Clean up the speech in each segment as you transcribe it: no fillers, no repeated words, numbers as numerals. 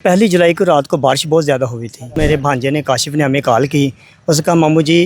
पहली जुलाई को रात को बारिश बहुत ज़्यादा हुई थी। मेरे भांजे ने काशिफ ने हमें कॉल की, उसका मामू जी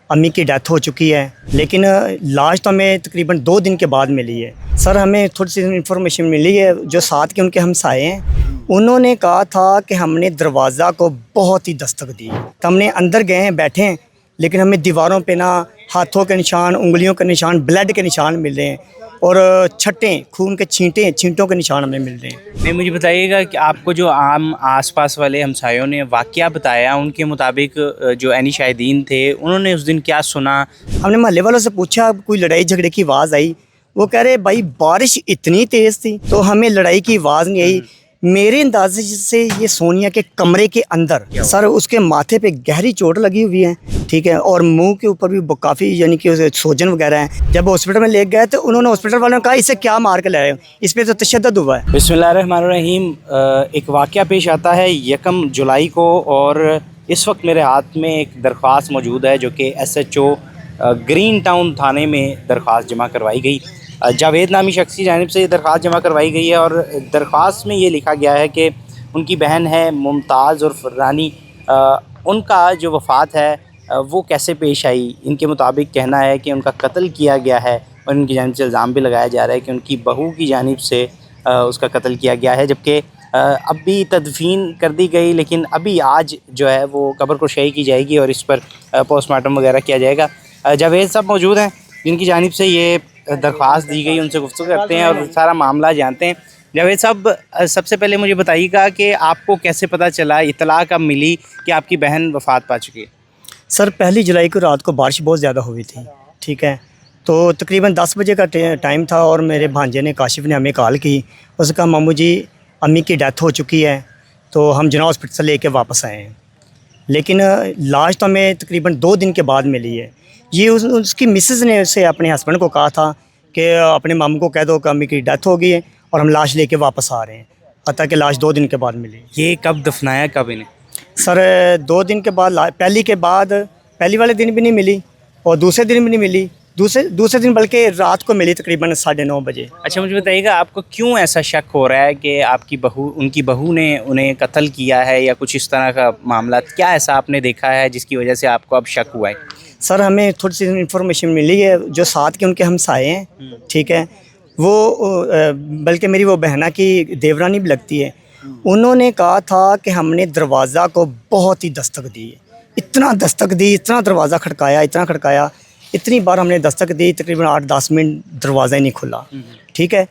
अम्मी की डेथ हो चुकी है, लेकिन लाश तो हमें तकरीबन 2 दिन के बाद मिली है। सर हमें थोड़ी सी इन्फॉर्मेशन मिली है, जो साथ के उनके हमसाए हैं उन्होंने कहा था कि हमने दरवाज़ा को बहुत ही दस्तक दी, तो हमने अंदर गए हैं, बैठे हैं, लेकिन हमें दीवारों पे ना हाथों के निशान, उंगलियों के निशान, ब्लड के निशान मिल रहे हैं और छट्टें, खून के छींटों के निशान हमें मिल रहे हैं। नहीं, मुझे बताइएगा कि आपको जो आम आसपास वाले हमसायों ने वाक़या बताया, उनके मुताबिक जो ऐनी शाहिदीन थे उन्होंने उस दिन क्या सुना? हमने मोहल्ले वालों से पूछा, कोई लड़ाई झगड़े की आवाज़ आई? वो कह रहे भाई बारिश इतनी तेज़ थी तो हमें लड़ाई की आवाज़ नहीं आई। मेरे अंदाजे से ये सोनिया के कमरे के अंदर, सर उसके माथे पे गहरी चोट लगी हुई है, ठीक है, और मुंह के ऊपर भी काफ़ी यानी कि सोजन वगैरह है। जब हॉस्पिटल में ले गए तो उन्होंने हॉस्पिटल वालों ने कहा इसे क्या मार के लाए हो, इस पर तो तशद्दुद हुआ है। बिस्मिल्लाहिर्रहमानिर्रहीम। एक वाक़या पेश आता है 1 जुलाई को, और इस वक्त मेरे हाथ में एक दरख्वास्त मौजूद है जो कि SHO ग्रीन टाउन थाने में दरख्वास्त जमा करवाई गई। जावेद नामी शख्स की जानिब से ये दरख्वास्त जमा करवाई गई है और दरख्वास्त में ये लिखा गया है कि उनकी बहन है मुमताज़ और फर्रानी, उनका जो वफ़ात है वो कैसे पेश आई। इनके मुताबिक कहना है कि उनका कत्ल किया गया है और उनकी जानिब से इल्ज़ाम भी लगाया जा रहा है कि उनकी बहू की जानिब से उसका कत्ल किया गया है, जबकि अभी तदफीन कर दी गई, लेकिन अभी आज जो है वो कब्र को शही की जाएगी और इस पर पोस्टमार्टम वगैरह किया जाएगा। जावेद साहब मौजूद हैं जिनकी जानिब से ये दरख्वास्त दी गई, उनसे गुफ्तगू करते हैं और सारा मामला जानते हैं। जावेद साहब, सबसे पहले मुझे बताइएगा कि आपको कैसे पता चला, इत्तला कब मिली कि आपकी बहन वफ़ात पा चुकी है? सर पहली जुलाई को रात को बारिश बहुत ज़्यादा हुई थी, ठीक है, तो तकरीबन 10 बजे का टाइम था और मेरे भांजे ने काशिफ ने हमें कॉल की, उसका मामू जी अम्मी की डेथ हो चुकी है, तो हम जना हॉस्पिटल से लेके वापस आए हैं, लेकिन लाश तो हमें तकरीबन 2 दिन के बाद मिली है। ये उसकी मिसेज़ ने उससे अपने हस्बैंड को कहा था कि अपने मामू को कह दो कि अम्मी की डेथ हो गई है और हम लाश लेके वापस आ रहे हैं, पता कि लाश 2 दिन के बाद मिली। ये कब दफनाया, कब इन्हें? सर 2 दिन के बाद, पहली वाले दिन भी नहीं मिली और दूसरे दिन भी नहीं मिली, दूसरे दिन बल्कि रात को मिली तकरीबन 9:30 बजे। अच्छा, मुझे बताइएगा आपको क्यों ऐसा शक हो रहा है कि आपकी उनकी बहू ने उन्हें कत्ल किया है या कुछ इस तरह का मामला? क्या ऐसा आपने देखा है जिसकी वजह से आपको अब शक हुआ है? सर हमें थोड़ी सी इन्फॉर्मेशन मिली है, जो साथ के उनके हमसाए हैं, ठीक है, वो बल्कि मेरी वो बहना की देवरानी भी लगती है, उन्होंने कहा था कि हमने दरवाज़ा को बहुत ही दस्तक दी, इतना दस्तक दी, इतना दरवाज़ा खड़काया, इतना खड़काया, इतनी बार हमने दस्तक दी, तकरीबन 8-10 मिनट दरवाज़ा ही नहीं खुला, ठीक है।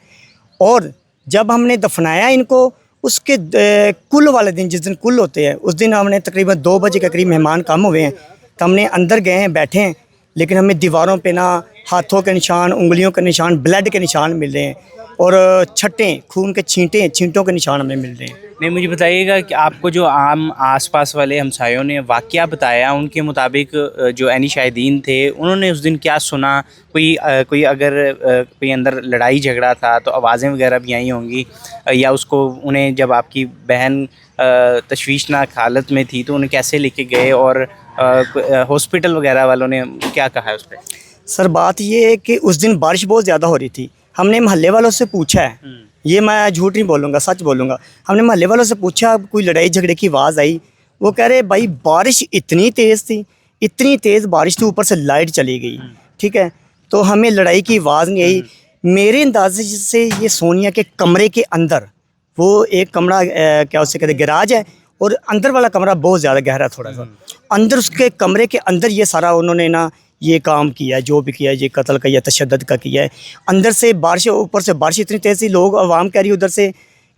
और जब हमने दफनाया इनको, उसके कुल वाले दिन, जिस दिन कुल होते हैं, उस दिन हमने तकरीबन 2 बजे के करीब मेहमान कम हुए हैं, तो हमने अंदर गए हैं, बैठे हैं, लेकिन हमें दीवारों पे ना हाथों के निशान, उंगलियों के निशान, ब्लड के निशान मिल रहे हैं और छट्टें, खून के छींटों के निशान हमें मिल रहे हैं। नहीं, मुझे बताइएगा कि आपको जो आम आसपास वाले हमसायों ने वाक़या बताया, उनके मुताबिक जो ऐनी शाहिदीन थे उन्होंने उस दिन क्या सुना? कोई अगर कोई अंदर लड़ाई झगड़ा था तो आवाज़ें वगैरह भी आई होंगी, या उसको उन्हें जब आपकी बहन तशवीशनाक हालत में थी तो उन्हें कैसे लेके गए और हॉस्पिटल वगैरह वालों ने क्या कहा है उस पर? सर बात ये है कि उस दिन बारिश बहुत ज़्यादा हो रही थी, हमने मोहल्ले वालों से पूछा है, ये मैं झूठ नहीं बोलूँगा, सच बोलूँगा, हमने मोहल्ले वालों से पूछा कोई लड़ाई झगड़े की आवाज़ आई? वो कह रहे भाई बारिश इतनी तेज़ थी, इतनी तेज़ बारिश थी, ऊपर से लाइट चली गई, ठीक है, तो हमें लड़ाई की आवाज़ नहीं आई। मेरे अंदाजे से ये सोनिया के कमरे के अंदर, वो एक कमरा क्या उसे कहते गैराज है और अंदर वाला कमरा बहुत ज़्यादा गहरा, थोड़ा सा अंदर, उसके कमरे के अंदर ये सारा उन्होंने ना ये काम किया है, जो भी किया है, ये कत्ल का या तशद्दुद का किया है। अंदर से बारिश, ऊपर से बारिश इतनी तेज़ थी, लोग आवाम कह रही है उधर से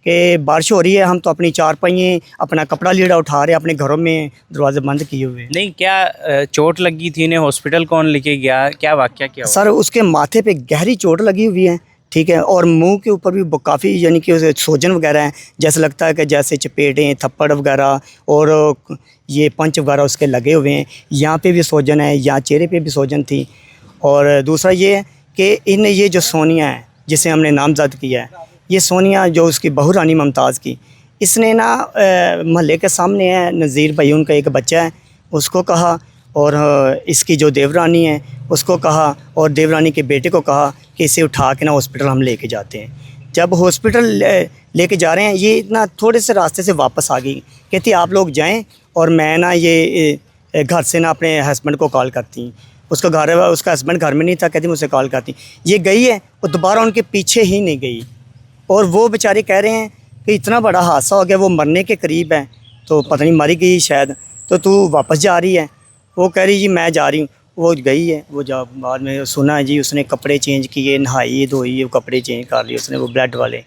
कि बारिश हो रही है, हम तो अपनी चारपाइयाँ, अपना कपड़ा लीड़ा उठा रहे हैं, अपने घरों में दरवाजे बंद किए हुए। नहीं, क्या चोट लगी थी इन्हें? हॉस्पिटल कौन लेके गया? क्या वाक़या क्या हुआ? सर उसके माथे पे गहरी चोट लगी हुई है, ठीक है, और मुंह के ऊपर भी काफ़ी यानी कि सोजन वगैरह हैं, जैसे लगता है कि जैसे चपेटें, थप्पड़ वगैरह और ये पंच वगैरह उसके लगे हुए हैं। यहाँ पे भी सोजन है, यहाँ चेहरे पे भी सोजन थी। और दूसरा ये है कि इन्हें ये जो सोनिया है जिसे हमने नामज़द किया है, ये सोनिया जो उसकी बहू रानी मुमताज़ की, इसने ना महल्ले के सामने है नज़ीर भाई, उनका एक बच्चा है, उसको कहा, और इसकी जो देवरानी है उसको कहा, और देवरानी के बेटे को कहा कि इसे उठा के ना हॉस्पिटल हम लेके जाते हैं। जब हॉस्पिटल लेके जा रहे हैं, ये इतना थोड़े से रास्ते से वापस आ गई। कहती आप लोग जाएं और मैं ना ये घर से ना अपने हस्बैंड को कॉल करती। उसका हस्बैंड घर में नहीं था, कहती मुझसे कॉल करती। ये गई है और दोबारा उनके पीछे ही नहीं गई। और वो बेचारे कह रहे हैं कि इतना बड़ा हादसा हो गया, वो मरने के करीब है, तो पता नहीं मरी गई शायद, तो तू वापस जा रही है। वो कह रही जी मैं जा रही हूँ। वो गई है, वो जब बाद में सुना है जी उसने कपड़े चेंज किए, नहाई धोई, वो कपड़े चेंज कर लिए उसने, वो ब्लड वाले।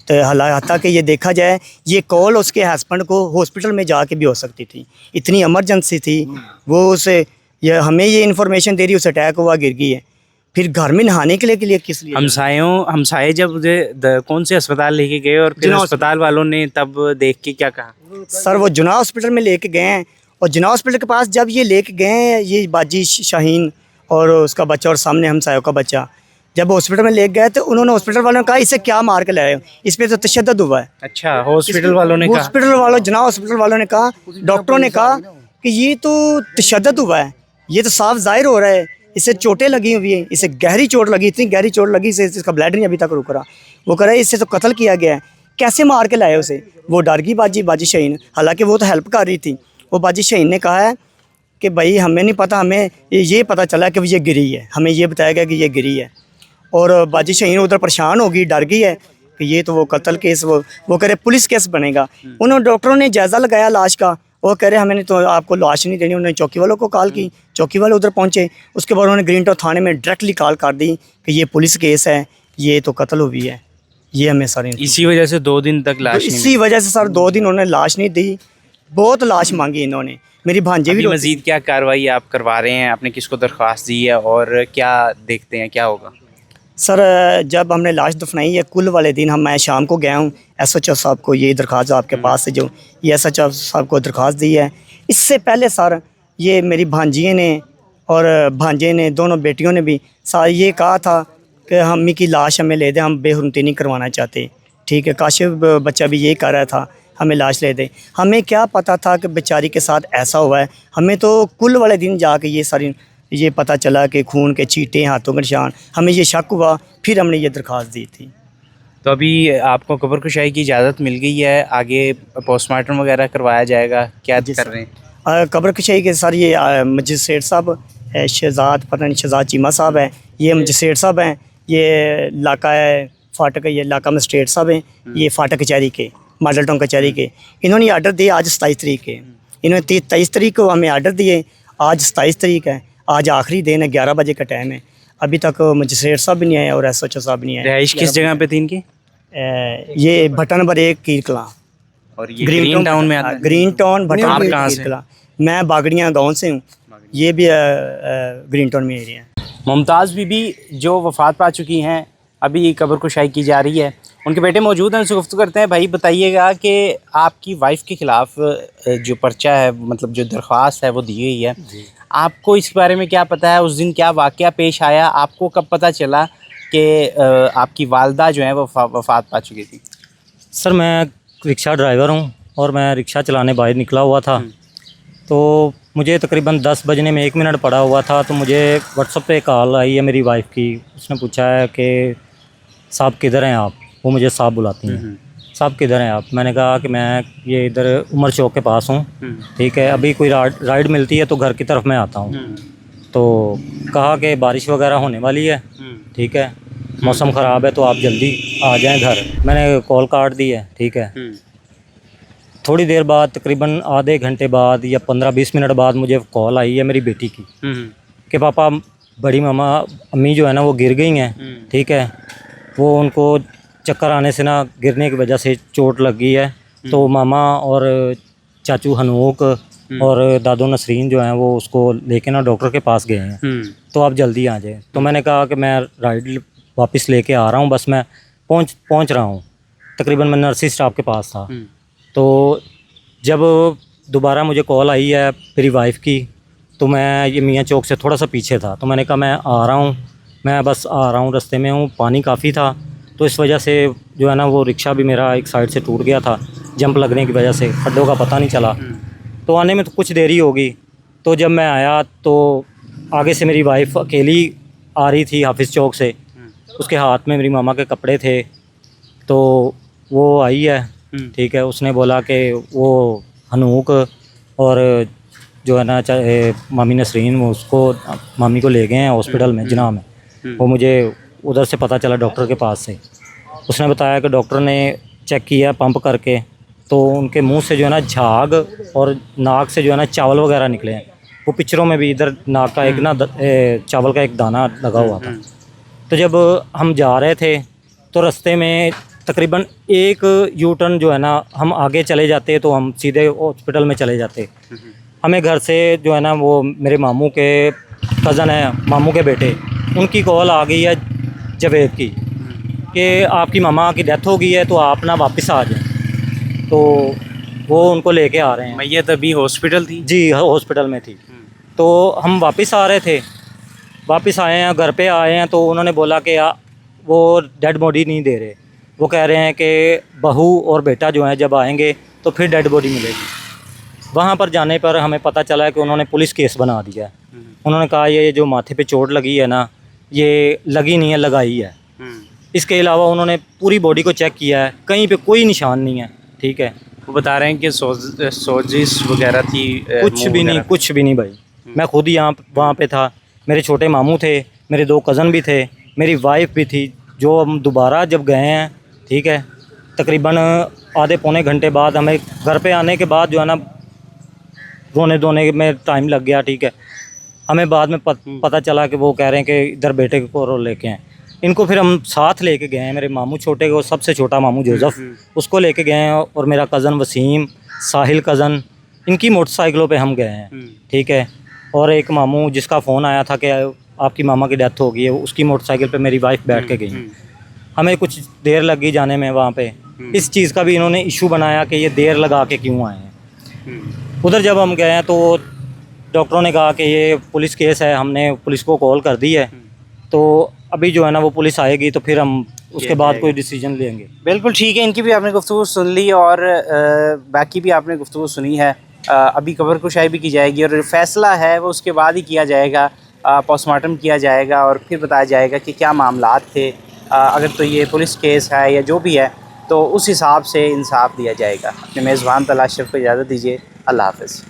तो हालांकि कि ये देखा जाए, ये कॉल उसके हस्बैंड को हॉस्पिटल में जाके भी हो सकती थी, इतनी इमरजेंसी थी। वो उसे ये हमें ये इन्फॉर्मेशन दे रही उसे अटैक हुआ, गिर गई है। फिर घर में नहाने के लिए किस लिए? हमसाए जब कौन से अस्पताल लेके गए और फिर जिना अस्पताल वालों ने तब देख के क्या कहा? सर वो जुना हॉस्पिटल में लेके गए हैं, और जुना हॉस्पिटल के पास जब ये लेके गए हैं, ये बाजी शाहीन और उसका बच्चा और सामने हमसायों का बच्चा, जब हॉस्पिटल में लेके गए तो उन्होंने हॉस्पिटल वालों ने कहा इसे क्या मार के लाए हो, इस पर तो तशद्दुद हुआ है। अच्छा, हॉस्पिटल वालों ने कहा? हॉस्पिटल वालों, जुना हॉस्पिटल वालों ने कहा, डॉक्टरों ने कहा कि ये तो तशद्दुद हुआ है, ये तो साफ जाहिर हो रहा है इसे चोटें लगी हुई है, इसे गहरी चोट लगी, इतनी गहरी चोट लगी इसे, इसका ब्लड नहीं अभी तक रुक रहा। वो कह रहा है इससे तो कत्ल किया गया है, कैसे मार के लाए उसे? वो डर गई बाजी शाहीन, हालांकि वो तो हेल्प कर रही थी। वो बाजी शाहीन ने कहा है कि भाई हमें नहीं पता, हमें ये पता चला कि ये गिरी है, हमें ये बताया गया कि ये गिरी है। और बाजी शाहीन उधर परेशान होगी, डर गई है कि ये तो वो कत्ल केस, वो कह रहे पुलिस केस बनेगा। उन्होंने डॉक्टरों ने जायज़ा लगाया लाश का, वो कह रहे हमें तो आपको लाश नहीं देनी। उन्होंने चौकी वालों को कॉल की, चौकी वाले उधर पहुंचे, उसके बाद उन्होंने ग्रीन टाउन थाने में डायरेक्टली कॉल कर दी कि ये पुलिस केस है, ये तो कत्ल हुई है। ये हमें सारी इसी वजह से 2 दिन तक लाश नहीं इसी वजह से सर 2 दिन उन्होंने लाश नहीं दी, बहुत लाश मांगी इन्होंने। मेरी भांजे भी मिली। मजीद क्या कार्रवाई आप करवा रहे हैं? आपने किसको दरख्वास्त दी है और क्या देखते हैं क्या होगा? सर जब हमने लाश दफनाई है, कुल वाले दिन मैं शाम को गया हूँ SHO साहब को ये दरख्वास्त आपके पास से जो ये SHO साहब को दरख्वास्त दी है। इससे पहले सर ये मेरी भांजिए ने और भांजे ने, दोनों बेटियों ने भी सर ये कहा था कि हम की लाश हमें ले दें, हम बेहुरमती नहीं करवाना चाहते। ठीक है, काशिफ बच्चा भी यही कह रहा था हमें लाश ले दें। हमें क्या पता था कि बेचारी के साथ ऐसा हुआ है? हमें तो कुल वाले दिन जाके ये पता चला कि खून के छींटे, हाथों के निशान, हमें ये शक हुआ, फिर हमने ये दरख्वास्त दी थी। तो अभी आपको कब्र कुशाई की इजाज़त मिल गई है, आगे पोस्टमार्टम वगैरह करवाया जाएगा, क्या कर रहे हैं? कब्र कुशाई के सर ये मजिस्ट्रेट साहब शहजाद, पता नहीं शहजाद चीमा साहब है, ये मजिस्ट्रेट साहब हैं, ये इलाका है फाटक, ये इलाका मजिस्ट्रेट साहब हैं, ये फाटक कचहरी के, मॉडल टाउन कचहरी के। इन्होंने आर्डर दिए आज 27 तारीख के, इन्होंने 23 तारीख को हमें आर्डर दिए, आज 27 तारीख है, आज आखिरी दिन है, 11 बजे का टाइम है, अभी तक मजिस्ट्रेट साहब भी नहीं आए और SHO साहब नहीं आए। रहाइश किस जगह पे थी इनकी? ये भट्टा नंबर 1 कीर कलां, और ये ग्रीन टाउन में आता है? ग्रीन टाउन भट्टा आप नंबर कहाँ 1 से? कीर कलां। मैं बागड़ियाँ गांव से हूँ, ये भी ग्रीन टाउन में एरिया है। मुमताज़ बीबी जो वफ़ात पा चुकी हैं, अभी कब्र कुशाई की जा रही है, उनके बेटे मौजूद हैं, उनसे गुफ्तगू करते हैं। भाई बताइएगा कि आपकी वाइफ के ख़िलाफ़ जो पर्चा है, मतलब जो दरख्वास्त है वो दी हुई है, आपको इस बारे में क्या पता है? उस दिन क्या वाक़या पेश आया? आपको कब पता चला कि आपकी वालदा जो है वो वफ़ात पा चुकी थी? सर मैं रिक्शा ड्राइवर हूँ और मैं रिक्शा चलाने बाहर निकला हुआ था, तो मुझे तकरीबन 10 बजने में 1 मिनट पड़ा हुआ था, तो मुझे व्हाट्सएप पे कॉल आई है मेरी वाइफ की। उसने पूछा है कि साहब किधर हैं आप? वो मुझे साहब बुलाती हैं। साहब किधर हैं आप? मैंने कहा कि मैं ये इधर उमर चौक के पास हूँ, ठीक है, अभी कोई राइड मिलती है तो घर की तरफ मैं आता हूँ। तो कहा कि बारिश वगैरह होने वाली है, ठीक है, मौसम ख़राब है, तो आप जल्दी आ जाएं घर। मैंने कॉल काट दी है, ठीक है। थोड़ी देर बाद, तकरीबन आधे घंटे बाद या 15-20 मिनट बाद मुझे कॉल आई है मेरी बेटी की कि पापा, बड़ी मामा अम्मी जो है ना वो गिर गई हैं, ठीक है, वो उनको चक्कर आने से ना, गिरने की वजह से चोट लग गई है, तो मामा और चाचू हनूक और दादो नसरीन जो हैं वो उसको लेके ना डॉक्टर के पास गए हैं, तो आप जल्दी आ जाए। तो मैंने कहा कि मैं राइड वापस लेके आ रहा हूँ, बस मैं पहुँच रहा हूँ। तकरीबन मैं नर्सिंग स्टाफ के पास था। तो जब दोबारा मुझे कॉल आई है मेरी वाइफ की, तो मैं ये मियाँ चौक से थोड़ा सा पीछे था, तो मैंने कहा मैं आ रहा हूँ, मैं बस आ रहा हूँ, रास्ते में हूँ। पानी काफ़ी था, तो इस वजह से जो है ना वो रिक्शा भी मेरा एक साइड से टूट गया था, जंप लगने की वजह से, खड्डों का पता नहीं चला। तो आने में तो कुछ देरी होगी। तो जब मैं आया तो आगे से मेरी वाइफ अकेली आ रही थी हाफिज़ चौक से, उसके हाथ में मेरी मामा के कपड़े थे, तो वो आई है, ठीक है। उसने बोला कि वो हनूक और जो है ना मामी नसरीन, वो उसको मामी को ले गए हैं हॉस्पिटल में जना में। वो मुझे उधर से पता चला डॉक्टर के पास से। उसने बताया कि डॉक्टर ने चेक किया पंप करके, तो उनके मुंह से जो है ना झाग और नाक से जो है ना चावल वगैरह निकले हैं। वो पिक्चरों में भी इधर नाक का एक ना चावल का एक दाना लगा हुआ था। तो जब हम जा रहे थे तो रास्ते में तकरीबन एक यू टर्न जो है ना, हम आगे चले जाते तो हम सीधे हॉस्पिटल में चले जाते। हमें घर से जो है ना, वो मेरे मामू के कज़न है, मामू के बेटे, उनकी कॉल आ गई है जावेद की कि आपकी मामा की डेथ हो गई है, तो आप ना वापस आ जाएं। तो वो उनको लेके आ रहे हैं। मैयत अभी हॉस्पिटल थी? जी हॉस्पिटल में थी। तो हम वापस आ रहे थे, वापस आए हैं, घर पे आए हैं, तो उन्होंने बोला कि वो डेड बॉडी नहीं दे रहे। वो कह रहे हैं कि बहू और बेटा जो हैं जब आएंगे तो फिर डेड बॉडी मिलेगी। वहाँ पर जाने पर हमें पता चला है कि उन्होंने पुलिस केस बना दिया है। उन्होंने कहा ये जो माथे पे चोट लगी है ना, ये लगी नहीं है, लगाई है। इसके अलावा उन्होंने पूरी बॉडी को चेक किया है, कहीं पे कोई निशान नहीं है, ठीक है। वो बता रहे हैं कि सोजिश वगैरह थी? कुछ भी नहीं, कुछ भी नहीं भाई। मैं खुद ही वहाँ पे था, मेरे छोटे मामू थे, मेरे 2 कज़न भी थे, मेरी वाइफ भी थी। जो हम दोबारा जब गए हैं, ठीक है, तकरीबन आधे पौने घंटे बाद हमें घर पे आने के बाद जो है ना, रोने धोने में टाइम लग गया, ठीक है। हमें बाद में पता चला कि वो कह रहे हैं कि इधर बेटे को लेके हैं। इनको फिर हम साथ लेके गए हैं, मेरे मामू छोटे को, सबसे छोटा मामू जोसेफ, उसको लेके गए हैं, और मेरा कज़न वसीम, साहिल कज़न, इनकी मोटरसाइकिलों पे हम गए हैं, ठीक है। और एक मामू जिसका फ़ोन आया था कि आपकी मामा की डेथ हो गई है, उसकी मोटरसाइकिल पे मेरी वाइफ बैठ के गई। हमें कुछ देर लगी जाने में वहाँ पे। इस चीज़ का भी इन्होंने इशू बनाया कि ये देर लगा के क्यों आए हैं। उधर जब हम गए हैं तो डॉक्टरों ने कहा कि ये पुलिस केस है, हमने पुलिस को कॉल कर दी है। तो अभी जो है ना, वो पुलिस आएगी तो फिर हम उसके बाद कोई डिसीजन लेंगे। बिल्कुल ठीक है, इनकी भी आपने गुफ्तगू सुन ली और बाकी भी आपने गुफ्तगू सुनी है। अभी कब्र कुशाई भी की जाएगी और फैसला है वो उसके बाद ही किया जाएगा। पोस्टमार्टम किया जाएगा और फिर बताया जाएगा कि क्या मामलात थे। अगर तो ये पुलिस केस है या जो भी है, तो उस हिसाब से इंसाफ दिया जाएगा। अपने मेज़बान तला अशरफ को इजाज़त दीजिए। अल्लाह हाफ़िज़।